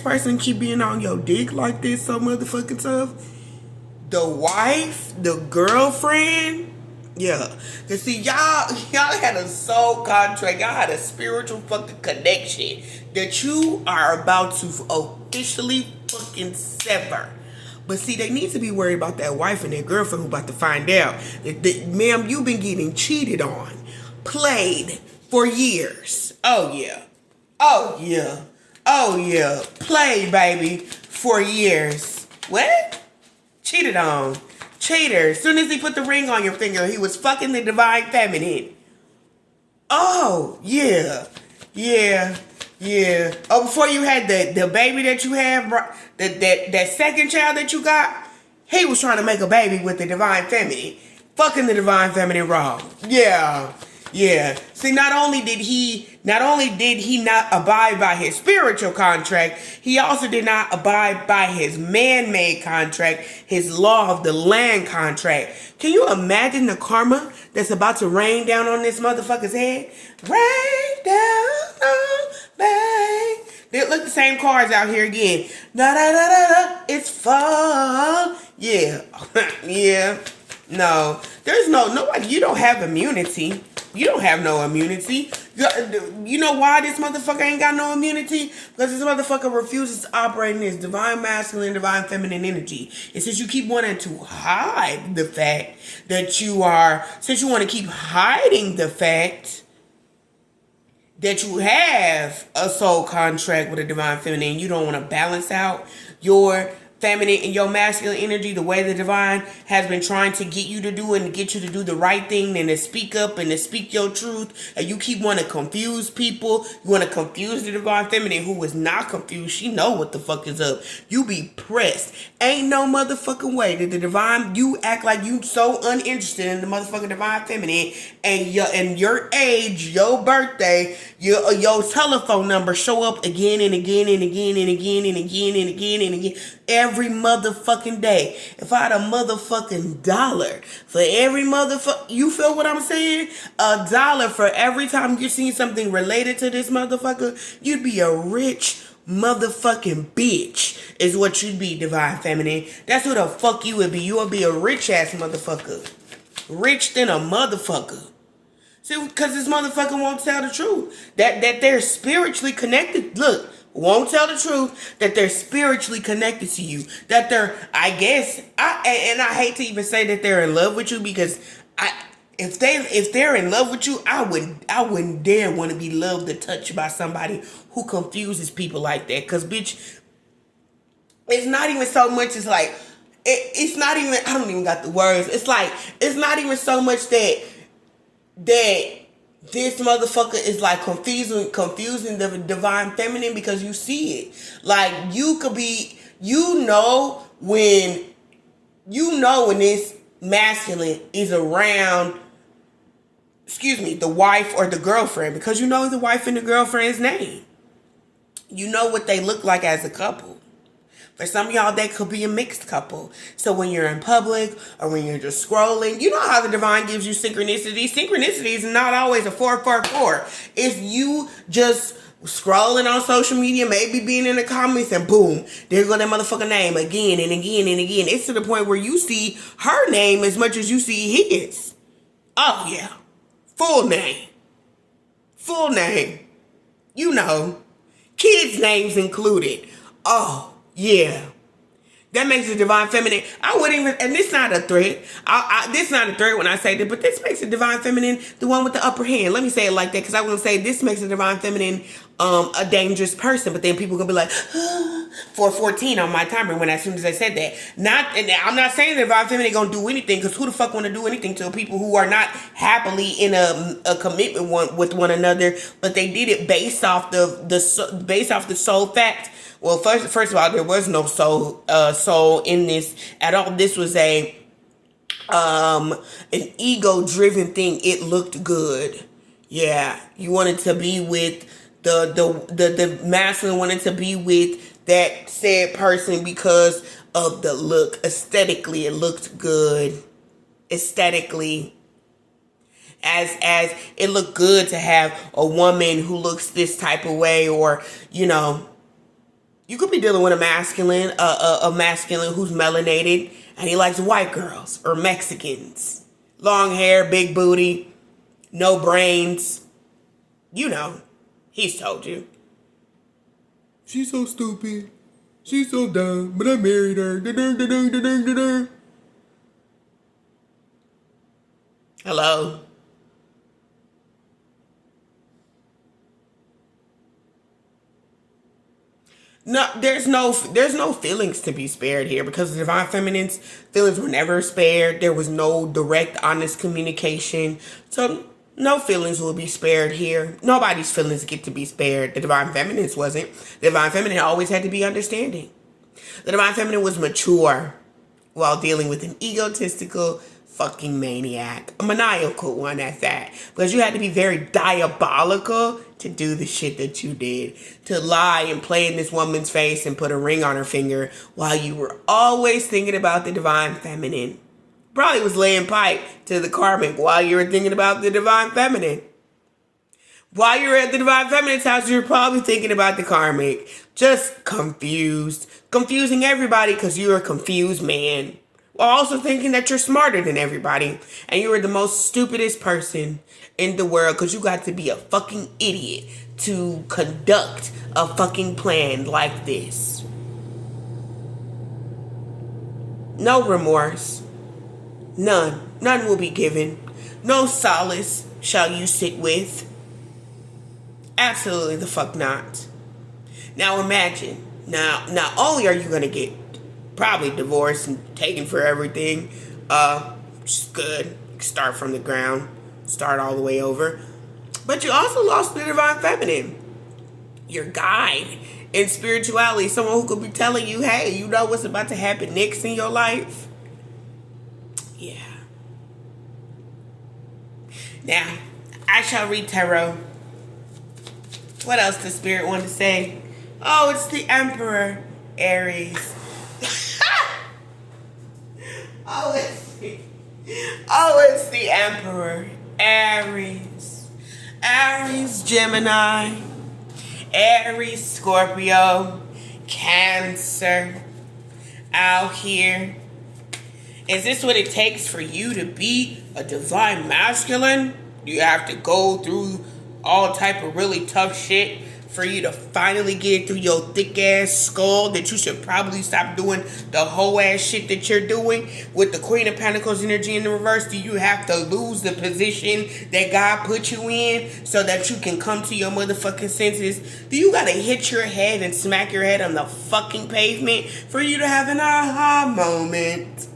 person keep being on your dick like this so motherfucking tough, the wife, the girlfriend, yeah. Cause see, y'all had a soul contract. Y'all had a spiritual fucking connection that you are about to officially fucking sever. But see, they need to be worried about that wife and that girlfriend who about to find out that ma'am, you've been getting cheated on, played for years. Oh yeah. Oh yeah. Oh yeah. Played, baby, for years. What? Cheated on. Cheater. As soon as he put the ring on your finger, he was fucking the divine feminine. Oh, yeah. Yeah. Yeah. Oh, before you had the baby that you have, that second child that you got, he was trying to make a baby with the divine feminine. Fucking the divine feminine raw. Yeah. Yeah. See, not only did he not abide by his spiritual contract, he also did not abide by his man-made contract, his law of the land contract. Can you imagine the karma that's about to rain down on this motherfucker's head? Rain down on me. They look the same cards out here again. Da da da da da. It's fall. Yeah. Yeah. No. There's nobody. You don't have immunity. You don't have no immunity. You know why this motherfucker ain't got no immunity? Because this motherfucker refuses to operate in his divine masculine, divine feminine energy. And since you keep wanting to hide the fact that since you want to keep hiding the fact that you have a soul contract with a divine feminine, you don't want to balance out your feminine and your masculine energy the way the divine has been trying to get you to do and get you to do the right thing and to speak up and to speak your truth, and you keep wanting to confuse people. You want to confuse the divine feminine who is not confused. She know what the fuck is up. You be pressed. Ain't no motherfucking way that the divine, you act like you so uninterested in the motherfucking divine feminine, and your age, your birthday, your telephone number show up again and again and again and again and again and again and again every motherfucking day. If I had a motherfucking dollar for every you feel what I'm saying? $1 for every time you seen something related to this motherfucker, you'd be a rich motherfucking bitch is what you'd be, divine feminine. That's who the fuck you would be. You would be a rich ass motherfucker. Rich than a motherfucker. See, because this motherfucker won't tell the truth. That they're spiritually connected. Look, won't tell the truth that they're spiritually connected to you. That they're, I hate to even say that they're in love with you, because if they're in love with you, I wouldn't dare want to be loved or touched by somebody who confuses people like that. Because bitch, it's not even so much as like, it's not even, I don't even got the words. It's like, it's not even so much that this motherfucker is like confusing the divine feminine, because you see it. Like, you could be, when this masculine is around, the wife or the girlfriend, because you know the wife and the girlfriend's name. You know what they look like as a couple. For some of y'all, that could be a mixed couple. So when you're in public or when you're just scrolling, you know how the divine gives you synchronicity. Synchronicity is not always a 444. If you just scrolling on social media, maybe being in the comments, and boom, there go that motherfucking name again and again and again. It's to the point where you see her name as much as you see his. Oh yeah. Full name. Full name. You know. Kids' names included. Oh. Yeah. That makes the divine feminine. I wouldn't even, and this is not a threat. This is not a threat when I say that, but this makes the divine feminine the one with the upper hand. Let me say it like that, because I want to say this makes the divine feminine a dangerous person. But then people gonna be like, 414 on my timer when as soon as I said that. And I'm not saying the divine feminine gonna do anything, because who the fuck want to do anything to people who are not happily in a commitment with one another, but they did it based off the sole fact. Well, first of all, there was no soul in this at all. This was an ego-driven thing. It looked good. Yeah, you wanted to be with the masculine wanted to be with that said person because of the look. Aesthetically, it looked good. Aesthetically, as it looked good to have a woman who looks this type of way, or You could be dealing with a masculine, a masculine who's melanated, and he likes white girls or Mexicans. Long hair, big booty, no brains. You know, he's told you. She's so stupid. She's so dumb, but I married her. Hello? No, there's no feelings to be spared here because the divine feminine's feelings were never spared. There was no direct, honest communication. So no feelings will be spared here. Nobody's feelings get to be spared. The divine feminine's wasn't. The divine feminine always had to be understanding. The divine feminine was mature while dealing with an egotistical fucking maniac. A maniacal one at that. Because you had to be very diabolical to do the shit that you did. To lie and play in this woman's face and put a ring on her finger while you were always thinking about the divine feminine. Probably was laying pipe to the karmic while you were thinking about the divine feminine. While you were at the divine feminine's house, you were probably thinking about the karmic. Just confused. Confusing everybody because you're a confused man. While also thinking that you're smarter than everybody. And you were the most stupidest person in the world because you got to be a fucking idiot to conduct a fucking plan like this. No remorse. None. None will be given. No solace shall you sit with. Absolutely the fuck not. Now imagine. Now, not only are you going to get probably divorced and taken for everything, which is good. Start from the ground. Start all the way over. But you also lost the divine feminine. Your guide in spirituality. Someone who could be telling you, hey, you know what's about to happen next in your life? Yeah. Now, I shall read tarot. What else does Spirit want to say? Oh, it's the Emperor, Aries. it's the Emperor, Aries. Aries, Gemini. Aries, Scorpio. Cancer. Out here. Is this what it takes for you to be a divine masculine? Do you have to go through all type of really tough shit for you to finally get through your thick ass skull that you should probably stop doing the whole ass shit that you're doing with the Queen of Pentacles energy in the reverse? Do you have to lose the position that God put you in so that you can come to your motherfucking senses? Do you gotta hit your head and smack your head on the fucking pavement for you to have an aha moment?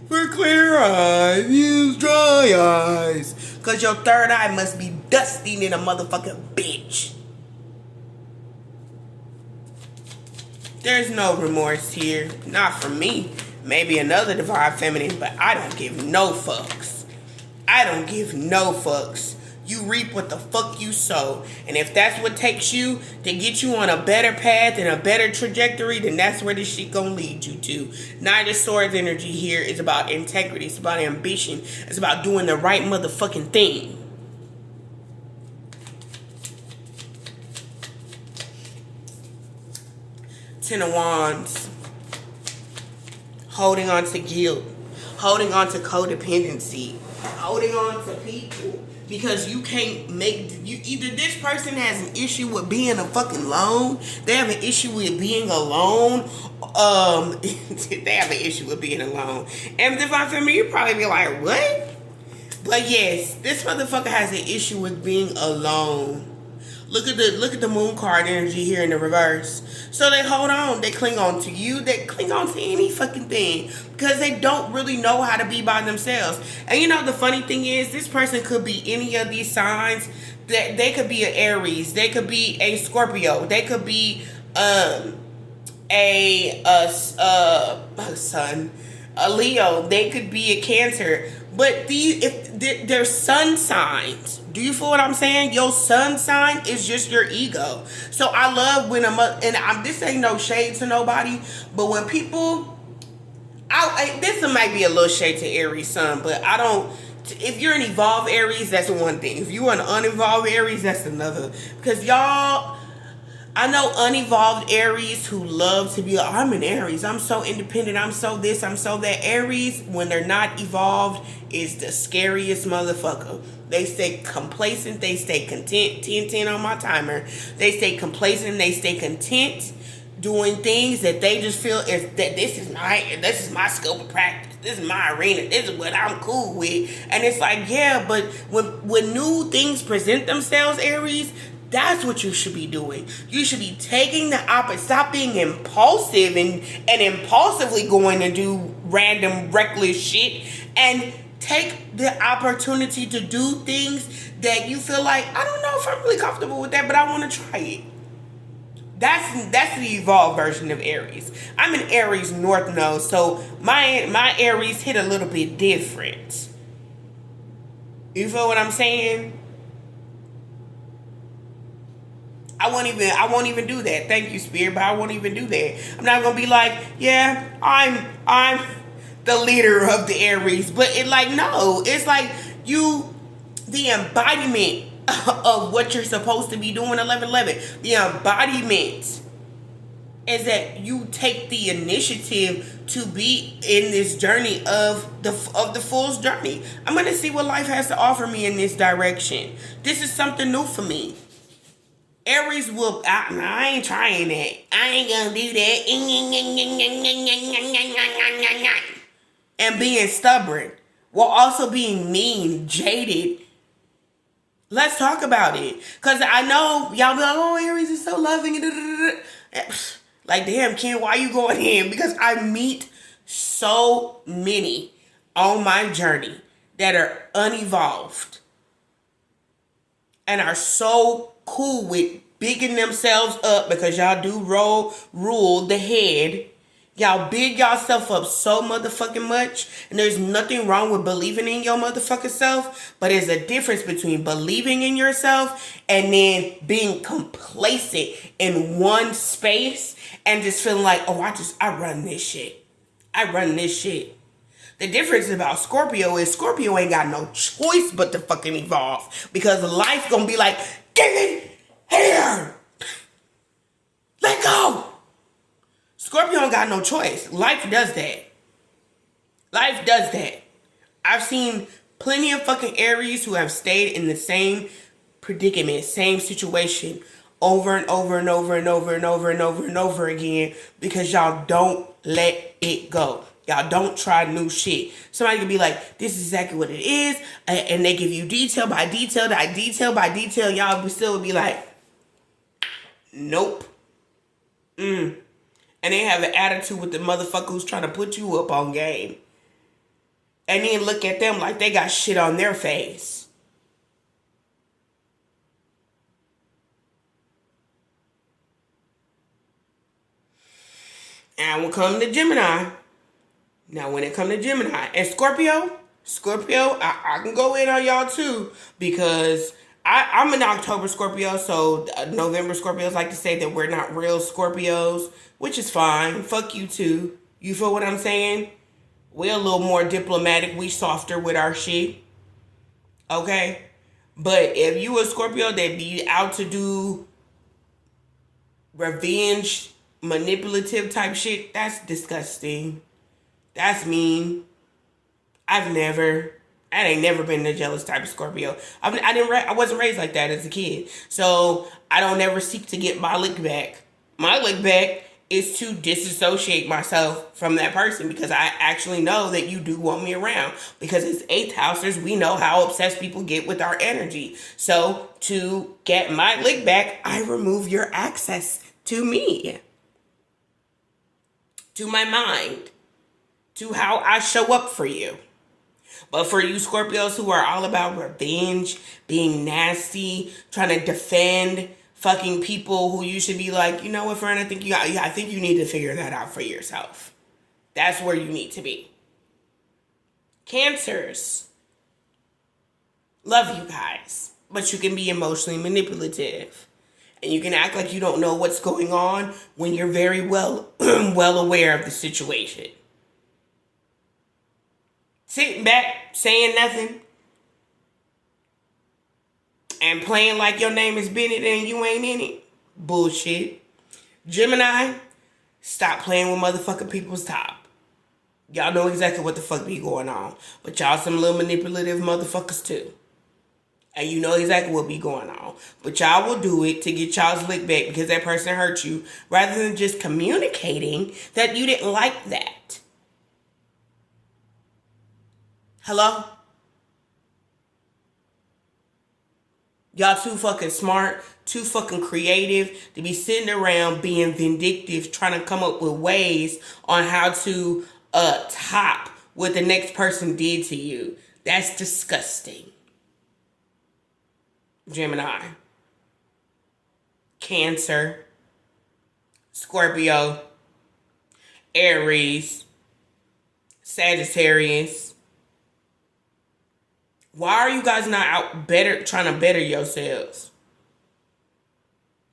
For clear eyes, use dry eyes. Cause your third eye must be dusty in a motherfucking bitch. There's no remorse here. Not from me. Maybe another divine feminine, but I don't give no fucks. I don't give no fucks. You reap what the fuck you sow. And if that's what takes you to get you on a better path and a better trajectory, then that's where this shit gonna lead you to. Knight of Swords energy here is about integrity. It's about ambition. It's about doing the right motherfucking thing. Ten of Wands. Holding on to guilt. Holding on to codependency. Holding on to people. Because you can't make, either this person has an issue with being a fucking alone, they have an issue with being alone, they have an issue with being alone. And Divine Feminine, you'd probably be like, what? But yes, this motherfucker has an issue with being alone. Look at the moon card energy here in the reverse. So they hold on. They cling on to you. They cling on to any fucking thing because they don't really know how to be by themselves. And you know the funny thing is, this person could be any of these signs. That they could be an Aries. They could be a Scorpio. They could be a Leo. They could be a Cancer. But if they're sun signs, do you feel what I'm saying? Your sun sign is just your ego. So I love when this ain't no shade to nobody, but when people, this might be a little shade to Aries sun, but I don't. If you're an evolved Aries, that's one thing. If you're an unevolved Aries, that's another. Because y'all, I know unevolved Aries who love to be like, I'm an Aries. I'm so independent. I'm so this. I'm so that. Aries, when they're not evolved, is the scariest motherfucker. They stay complacent. They stay content. 10-10 on my timer. They stay complacent. They stay content doing things that they just feel is that this is my scope of practice. This is my arena. This is what I'm cool with. And it's like, yeah, but when new things present themselves, Aries, that's what you should be doing. You should be taking the opposite. Stop being impulsive and impulsively going to do random reckless shit, and take the opportunity to do things that you feel like, I don't know if I'm really comfortable with that, but I want to try it. That's the evolved version of Aries. I'm an Aries North Node, so my Aries hit a little bit different. You feel what I'm saying? I won't even do that. Thank you, Spirit, but I won't even do that. I'm not gonna be like, yeah, I'm the leader of the Aries, but no, it's like the embodiment of what you're supposed to be doing. 11-11. The embodiment is that you take the initiative to be in this journey of the fool's journey. I'm gonna see what life has to offer me in this direction. This is something new for me. Aries will, I ain't trying that. I ain't gonna do that. And being stubborn while also being mean, jaded. Let's talk about it. Because I know y'all be like, oh, Aries is so loving. Like, damn, Ken, why you going in? Because I meet so many on my journey that are unevolved and are so cool with bigging themselves up, because y'all do rule the head. Y'all big yourself up so motherfucking much, and there's nothing wrong with believing in your motherfucking self, but there's a difference between believing in yourself and then being complacent in one space and just feeling like, oh, I run this shit. I run this shit. The difference about Scorpio is Scorpio ain't got no choice but to fucking evolve, because life gonna be like, get it here. Let go. Scorpio ain't got no choice. Life does that. Life does that. I've seen plenty of fucking Aries who have stayed in the same predicament, same situation over and over and over and over and over and over and over again, because y'all don't let it go. Y'all don't try new shit. Somebody can be like, this is exactly what it is, and they give you detail by detail by detail by detail. Y'all still be like, nope. And they have an attitude with the motherfucker who's trying to put you up on game. And then look at them like they got shit on their face. And when it comes to Gemini, and Scorpio, I can go in on y'all too, because I'm an October Scorpio, so November Scorpios like to say that we're not real Scorpios, which is fine. Fuck you too. You feel what I'm saying? We're a little more diplomatic. We softer with our shit. Okay? But if you a Scorpio that be out to do revenge, manipulative type shit, that's disgusting. That's mean. I ain't never been a jealous type of Scorpio. I wasn't raised like that as a kid. So I don't ever seek to get my lick back. My lick back is to disassociate myself from that person, because I actually know that you do want me around. Because as 8th housers, we know how obsessed people get with our energy. So to get my lick back, I remove your access to me, to my mind, to how I show up for you. But for you Scorpios who are all about revenge, being nasty, trying to defend fucking people who you should be like, you know what, friend, I think you need to figure that out for yourself. That's where you need to be. Cancers. Love you guys. But you can be emotionally manipulative. And you can act like you don't know what's going on when you're very well aware of the situation. Sitting back, saying nothing, and playing like your name is Bennett and you ain't in it. Bullshit. Gemini, stop playing with motherfucking people's top. Y'all know exactly what the fuck be going on. But y'all some little manipulative motherfuckers too. And you know exactly what be going on. But y'all will do it to get y'all's lick back because that person hurt you, rather than just communicating that you didn't like that. Hello? Y'all too fucking smart, too fucking creative to be sitting around being vindictive, trying to come up with ways on how to top what the next person did to you. That's disgusting. Gemini, Cancer, Scorpio, Aries, Sagittarius. Why are you guys not out trying to better yourselves?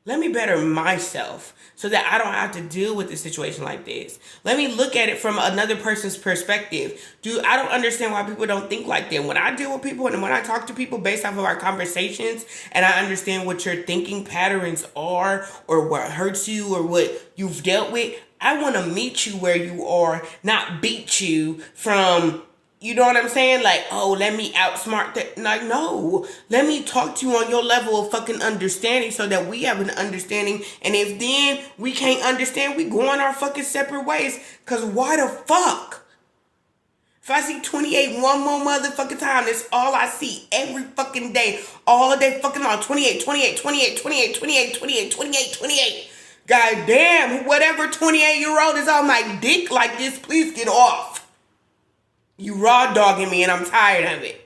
Let me better myself so that I don't have to deal with a situation like this. Let me look at it from another person's perspective. I don't understand why people don't think like that. When I deal with people and when I talk to people based off of our conversations and I understand what your thinking patterns are or what hurts you or what you've dealt with, I want to meet you where you are, not beat you from... You know what I'm saying? Like, oh, let me outsmart that. Like, no. Let me talk to you on your level of fucking understanding so that we have an understanding. And if then we can't understand, we go on our fucking separate ways. Because why the fuck? If I see 28 one more motherfucking time, that's all I see every fucking day. All day fucking long. 28, 28, 28, 28, 28, 28, 28, 28. God damn, whatever 28-year-old is on my dick like this, please get off. You raw dogging me and I'm tired of it.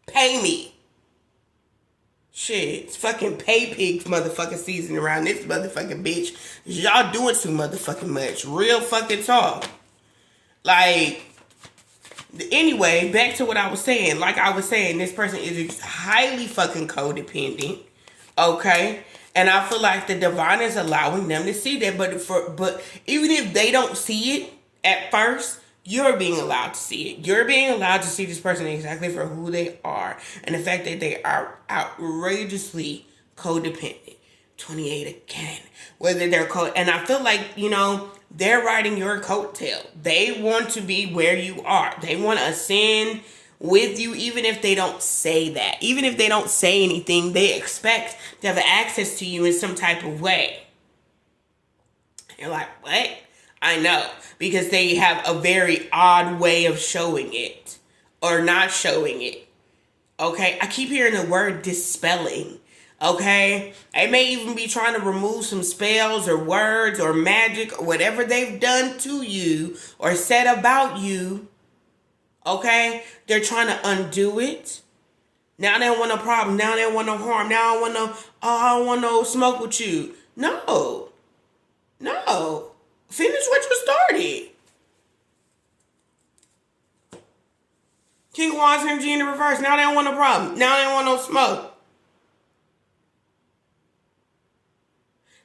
Pay me. Shit, it's fucking pay pigs motherfucking season around this motherfucking bitch. Y'all doing too motherfucking much. Real fucking talk. Like, anyway, back to what I was saying. Like I was saying, this person is highly fucking codependent. Okay? And I feel like the divine is allowing them to see that. But even if they don't see it, at first, you're being allowed to see it. You're being allowed to see this person exactly for who they are. And the fact that they are outrageously codependent. 28 again. Whether they're and I feel like, they're riding your coattail. They want to be where you are. They want to ascend with you, even if they don't say that. Even if they don't say anything, they expect to have access to you in some type of way. You're like, what? I know, because they have a very odd way of showing it or not showing it. Okay, I keep hearing the word dispelling. Okay, they may even be trying to remove some spells or words or magic or whatever they've done to you or said about you. Okay, they're trying to undo it. Now they want no problem. Now they want no harm. Now I don't want no smoke with you. No. Finish what you started. King of Wands energy in the reverse. Now they don't want no problem. Now they don't want no smoke.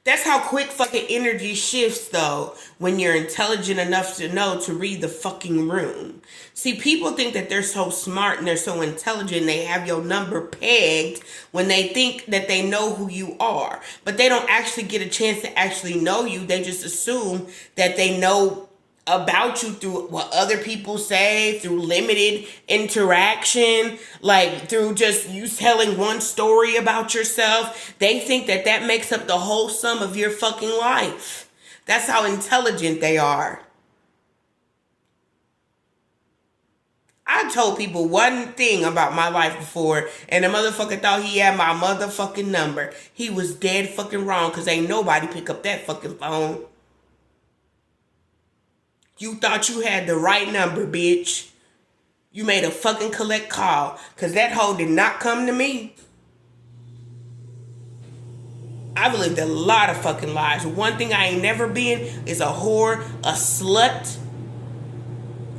That's how quick fucking energy shifts, though, when you're intelligent enough to know to read the fucking room. See, people think that they're so smart and they're so intelligent, they have your number pegged when they think that they know who you are. But they don't actually get a chance to actually know you. They just assume that they know about you through what other people say, through limited interaction, like through just you telling one story about yourself. They think that that makes up the whole sum of your fucking life. That's how intelligent they are. I told people one thing about my life before, and the motherfucker thought he had my motherfucking number. He was dead fucking wrong, because ain't nobody pick up that fucking phone. You thought you had the right number, bitch. You made a fucking collect call, because that hoe did not come to me. I've lived a lot of fucking lives. One thing I ain't never been is a whore, a slut.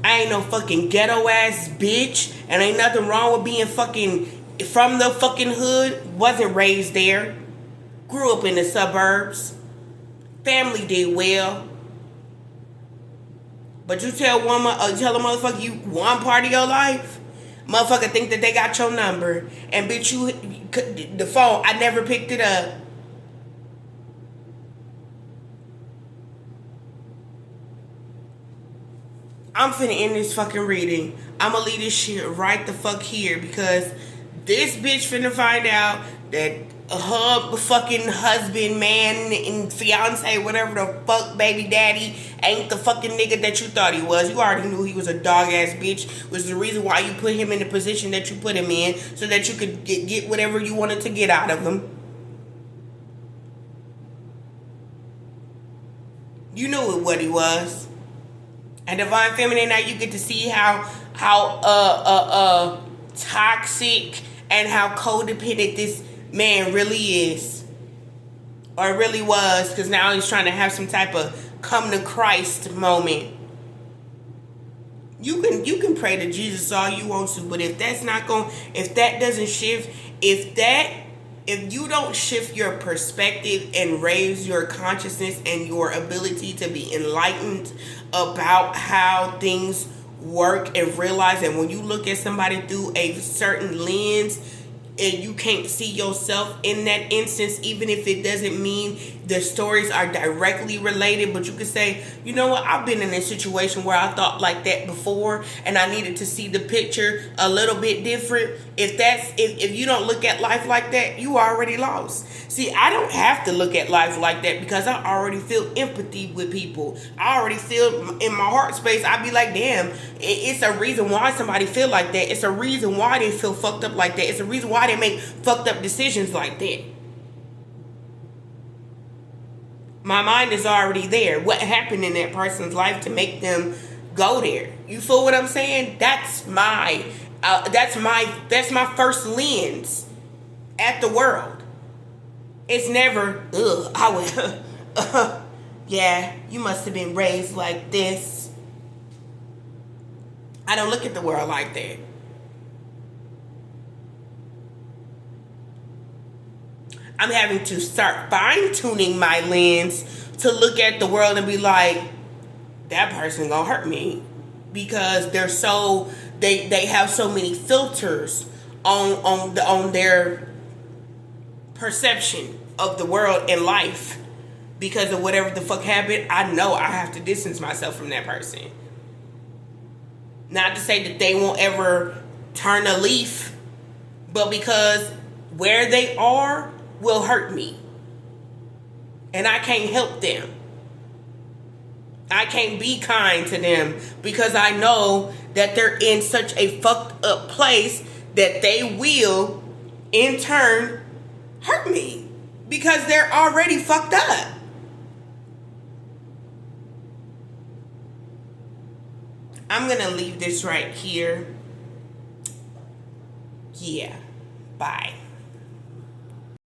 I ain't no fucking ghetto ass bitch. And ain't nothing wrong with being fucking from the fucking hood. Wasn't raised there. Grew up in the suburbs. Family did well. But you tell a motherfucker you one part of your life, motherfucker think that they got your number. And bitch, the phone. I never picked it up. I'm finna end this fucking reading. I'ma leave this shit right the fuck here because this bitch finna find out that her fucking husband, man, and fiance, whatever the fuck, baby daddy, ain't the fucking nigga that you thought he was. You already knew he was a dog ass bitch, which is the reason why you put him in the position that you put him in, so that you could get whatever you wanted to get out of him. You knew what he was. And Divine Feminine, now you get to see how toxic and how codependent this man really is, or really was, because now he's trying to have some type of come to Christ moment. You can pray to Jesus all you want to, but if that doesn't shift, if you don't shift your perspective and raise your consciousness and your ability to be enlightened about how things work and realize that when you look at somebody through a certain lens and you can't see yourself in that instance, even if it doesn't mean the stories are directly related, but you could say, you know what, I've been in a situation where I thought like that before and I needed to see the picture a little bit different. If you don't look at life like that, you already lost. See, I don't have to look at life like that because I already feel empathy with people. I already feel in my heart space, I'd be like, damn, it's a reason why somebody feel like that. It's a reason why they feel fucked up like that. It's a reason why they make fucked up decisions like that. My mind is already there. What happened in that person's life to make them go there? You feel what I'm saying? That's my first lens at the world. It's never, yeah, you must have been raised like this. I don't look at the world like that. I'm having to start fine-tuning my lens to look at the world and be like, that person gonna hurt me. Because they have so many filters on their perception of the world and life. Because of whatever the fuck happened, I know I have to distance myself from that person. Not to say that they won't ever turn a leaf, but because where they are will hurt me. And I can't help them. I can't be kind to them because I know that they're in such a fucked up place that they will, in turn, hurt me because they're already fucked up. I'm gonna leave this right here. Yeah. Bye.